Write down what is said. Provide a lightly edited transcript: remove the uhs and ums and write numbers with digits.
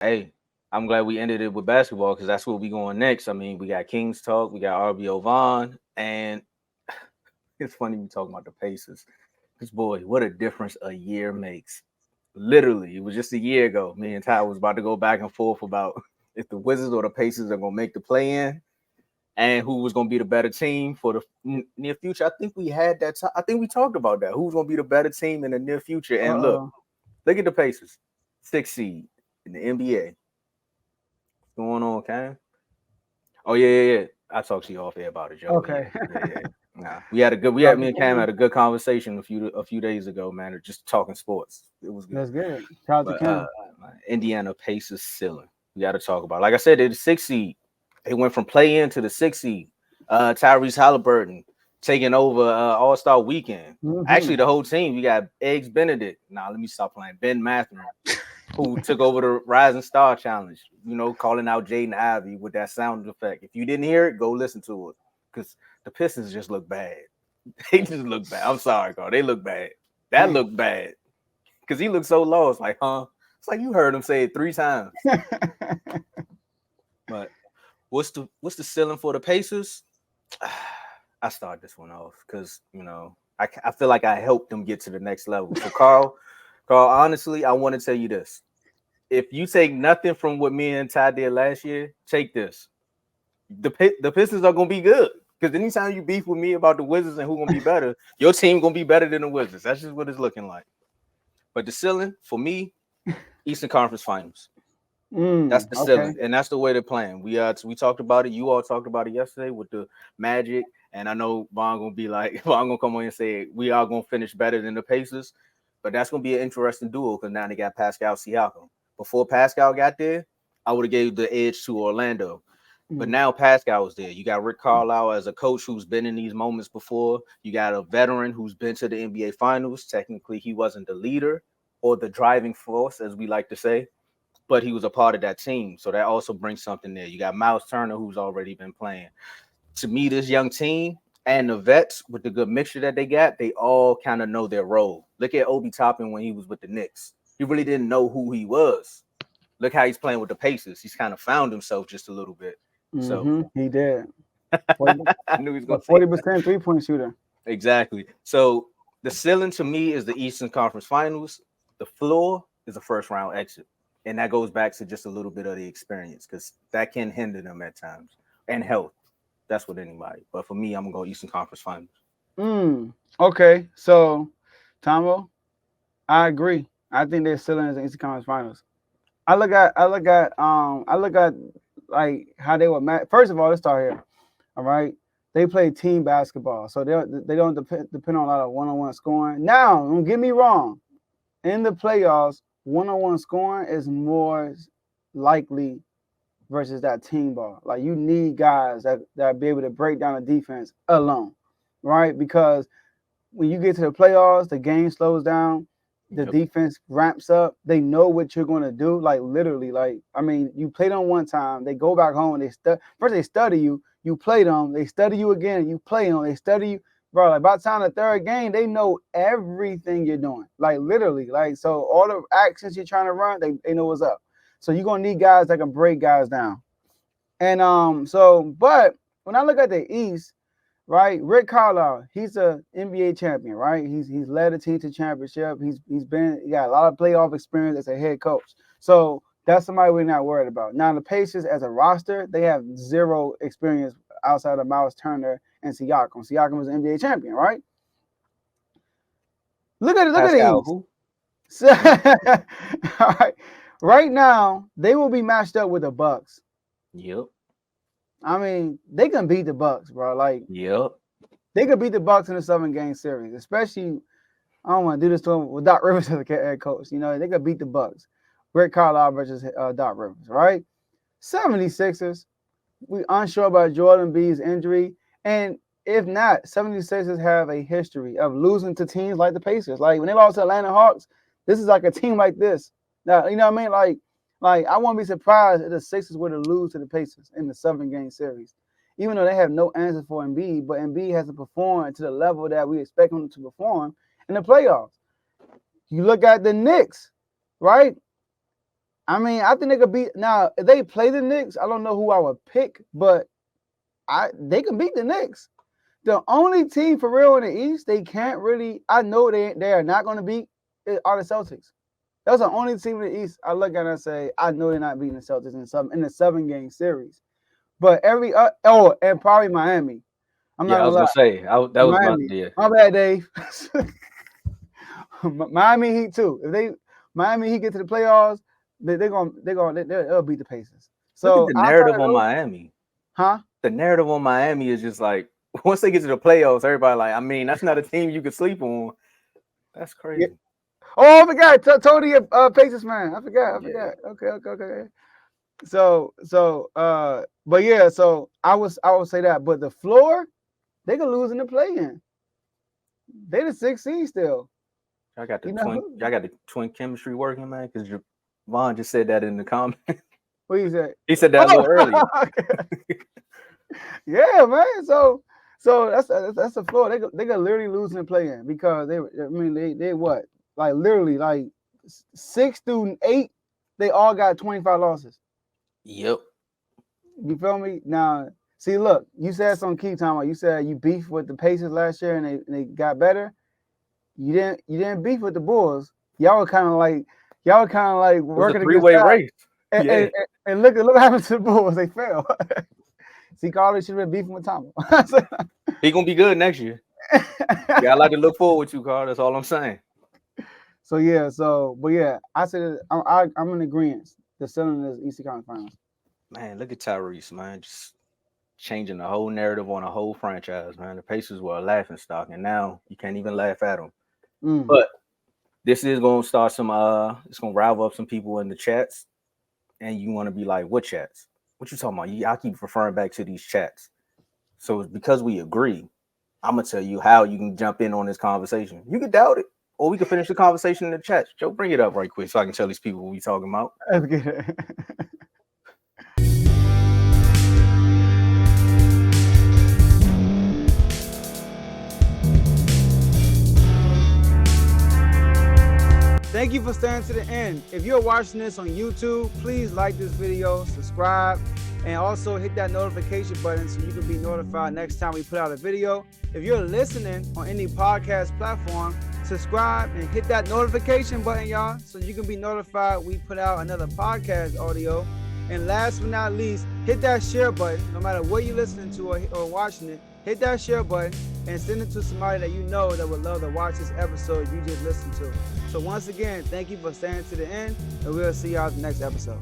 Hey, I'm glad we ended it with basketball because that's where we going next. I mean, we got Kings talk, we got RBO Vaughn, and it's funny we talking about the Pacers. Because boy, what a difference a year makes. Literally, it was just a year ago. Me and Ty was about to go back and forth about if the Wizards or the Pacers are gonna make the play in and who was gonna be the better team for the near future. I think we had that. I think we talked about that. Who's gonna be the better team in the near future? And Uh-oh. look at the Pacers, 6th seed in the NBA. What's going on, Cam? Oh yeah. I talked to you off air about it, Joey. Okay. Yeah. Nah, we had a good. We had Talk me to and Cam Cam. had a good conversation a few days ago, man. Just talking sports. It was good. That's good. Shout out to But Cam. Indiana Pacers ceiling. We got to talk about. Like I said, they're the 6th seed. They went from play in to the 6th seed. Tyrese Halliburton taking over All Star Weekend. Mm-hmm. Actually, the whole team. We got Eggs Benedict. Nah, let me stop playing. Ben Mathurin, who took over the Rising Star Challenge. Calling out Jaden Ivey with that sound effect. If you didn't hear it, go listen to it because the Pistons just look bad. They just look bad. I'm sorry, Carl. They look bad. That Dang. looked bad because he looked so lost. Like, huh? It's like you heard him say it 3 times. But what's the ceiling for the Pacers? I start this one off because I feel like I helped them get to the next level. So Carl, honestly, I want to tell you this: if you take nothing from what me and Ty did last year, take this: the Pistons are gonna be good. Because anytime you beef with me about the Wizards and who gonna be better, your team gonna be better than the Wizards. That's just what it's looking like. But the ceiling for me, Eastern Conference Finals. That's the Okay. ceiling, and that's the way they're playing. We talked about it. You all talked about it yesterday with the Magic, and I know Von gonna be like Von gonna come on and say we are gonna finish better than the Pacers, but that's gonna be an interesting duel because now they got Pascal Siakam. Before Pascal got there, I would have gave the edge to Orlando, but Mm. now Pascal is there. You got Rick Carlisle as a coach who's been in these moments before. You got a veteran who's been to the NBA Finals. Technically, he wasn't the leader or the driving force, as we like to say, but he was a part of that team. So that also brings something there. You got Miles Turner, who's already been playing. To me, this young team and the vets with the good mixture that they got, they all kind of know their role. Look at Obi Toppin when he was with the Knicks. He really didn't know who he was. Look how he's playing with the Pacers. He's kind of found himself just a little bit. So Mm-hmm. He did. 40, I knew he was a going to say that. 40% three-point shooter. Exactly. So the ceiling to me is the Eastern Conference Finals. The floor is a first round exit. And that goes back to just a little bit of the experience because that can hinder them at times and health. That's with anybody. But for me, I'm gonna go Eastern Conference Finals. Mm. Okay. So, Tomo, I agree. I think they're still in the Eastern Conference Finals. I look at like how they were match. First of all, let's start here. All right, they play team basketball, so they don't depend on a lot of one-on-one scoring. Now, don't get me wrong. In the playoffs, one-on-one scoring is more likely versus that team ball. Like you need guys that be able to break down the defense alone, right? Because when you get to the playoffs, the game slows down, the Yep. defense ramps up. They know what you're going to do. Like literally, like I mean, you play them one time, they go back home, first they study you, you play them, they study you again, you play them, they study you, bro. Like by the time the third game, they know everything you're doing. Like literally, like so all the actions you're trying to run, they know what's up. So you're gonna need guys that can break guys down. And but when I look at the East, right? Rick Carlisle, he's a NBA champion, right? He's led a team to championship. He got a lot of playoff experience as a head coach. So that's somebody we're not worried about. Now the Pacers as a roster, they have zero experience outside of Miles Turner and Siakam. Siakam was an NBA champion, right? Look at the Pascal, East. who? So, all right. Right now, they will be matched up with the Bucks. Yep. I mean, they can beat the Bucks, bro. Like Yep. they could beat the Bucks in a 7 game series, especially I don't want to do this to them with Doc Rivers as a head coach. You know, they could beat the Bucks. Rick Carlisle versus Doc Rivers, right? 76ers, we unsure about Jordan B's injury. And if not, 76ers have a history of losing to teams like the Pacers. Like when they lost to Atlanta Hawks, this is like a team like this. Now, you know what I mean? Like I won't be surprised if the Sixers were to lose to the Pacers in the 7 game series. Even though they have no answer for Embiid, but Embiid has to perform to the level that we expect him to perform in the playoffs. You look at the Knicks, right? I mean, I think they could beat. Now, if they play the Knicks, I don't know who I would pick, but they can beat the Knicks. The only team for real in the East they can't really. I know they are not going to beat are the Celtics. That's the only team in the East I look at and I say I know they're not beating the Celtics in the 7-game series. But and probably Miami. I'm not Yeah, I gonna was lie. gonna say that was Miami. my My bad, Dave. Miami Heat too. If Miami Heat get to the playoffs, they'll beat the Pacers. Look at So the I'll try narrative to on go. Miami. Huh? The narrative on Miami is just like once they get to the playoffs, everybody like, I mean, that's not a team you can sleep on. That's Yeah. crazy. Oh, I forgot. Tony, Pacers man. I forgot. Yeah. Okay. But yeah. So I would say that. But the floor, they could lose in the play-in. They the 6th seed still. I got the You twin. know I got the twin chemistry working, man. Because Vaughn just said that in the comment. what you say? He said that a little earlier. Yeah, man. So that's the floor. They could literally lose in the play-in because they what, like literally like 6 through 8, they all got 25 losses. Yep. You feel me? Now, see, look, you said some key time. You said you beefed with the Pacers last year and they got better. You didn't beef with the Bulls. Y'all were kind of like working It was a against 3-way that. race. Yeah. And look what happened to the Bulls. They fell. See, Carly should have been beefing with Tomo. He gonna be good next year. Yeah, I like to look forward to, Carl. That's all I'm saying. So yeah. I said I'm in agreement. They're still in the Eastern Conference Finals. Man, look at Tyrese, man. Just changing the whole narrative on a whole franchise, man. The Pacers were a laughing stock, and now you can't even laugh at them. But this is gonna start some it's gonna rival up some people in the chats, and you want to be like, what chats? What you talking about? I keep referring back to these chats. So it's because we agree, I'm gonna tell you how you can jump in on this conversation. You can doubt it, or we can finish the conversation in the chat. Joe, bring it up right quick so I can tell these people what we talking about. That's good. Thank you for staying to the end. If you're watching this on YouTube, please like this video, subscribe, and also hit that notification button so you can be notified next time we put out a video. If you're listening on any podcast platform, subscribe and hit that notification button, y'all, so you can be notified we put out another podcast audio. And last but not least, hit that share button. No matter what you're listening to or watching it, hit that share button and send it to somebody that you know that would love to watch this episode you just listened to. So once again, thank you for staying to the end, and we'll see y'all at the next episode.